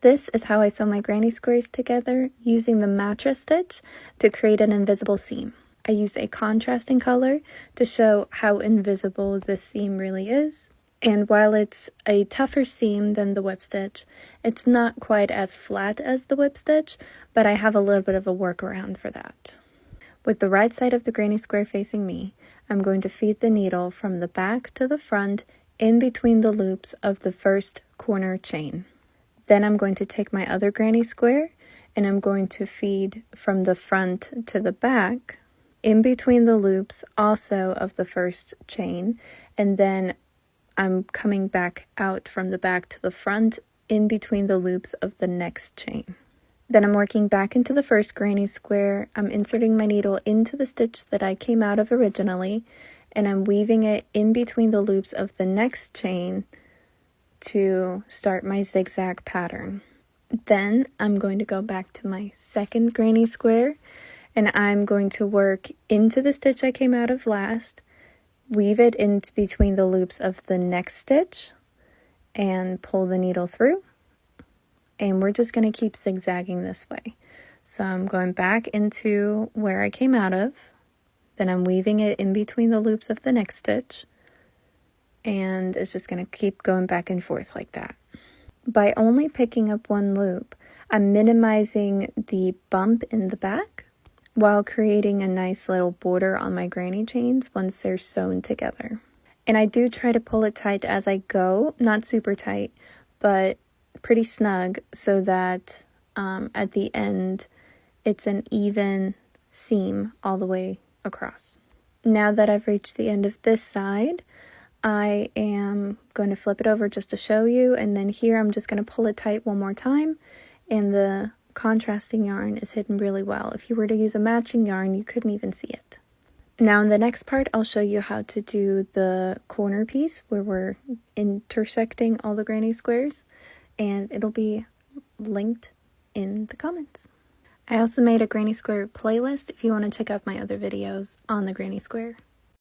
This is how I sew my granny squares together using the mattress stitch to create an invisible seam. I used a contrasting color to show how invisible this seam really is. And while it's a tougher seam than the whip stitch, it's not quite as flat as the whip stitch, but I have a little bit of a workaround for that. With the right side of the granny square facing me, I'm going to feed the needle from the back to the front in between the loops of the first corner chain. Then I'm going to take my other granny square and I'm going to feed from the front to the back in between the loops also of the first chain, and then I'm coming back out from the back to the front in between the loops of the next chain. Then I'm working back into the first granny square. I'm inserting my needle into the stitch that I came out of originally, and I'm weaving it in between the loops of the next chain to start my zigzag pattern. Then I'm going to go back to my second granny square, and I'm going to work into the stitch I came out of last, weave it in between the loops of the next stitch, and pull the needle through. And we're just going to keep zigzagging this way. So I'm going back into where I came out of, then I'm weaving it in between the loops of the next stitch, and it's just going to keep going back and forth like that. By only picking up one loop, I'm minimizing the bump in the back while creating a nice little border on my granny chains once they're sewn together. And I do try to pull it tight as I go, not super tight, but pretty snug so that at the end it's an even seam all the way across. Now that I've reached the end of this side, I am going to flip it over just to show you, and then here I'm just going to pull it tight one more time, and the contrasting yarn is hidden really well. If you were to use a matching yarn, you couldn't even see it. Now in the next part, I'll show you how to do the corner piece where we're intersecting all the granny squares, and it'll be linked in the comments. I also made a granny square playlist if you want to check out my other videos on the granny square.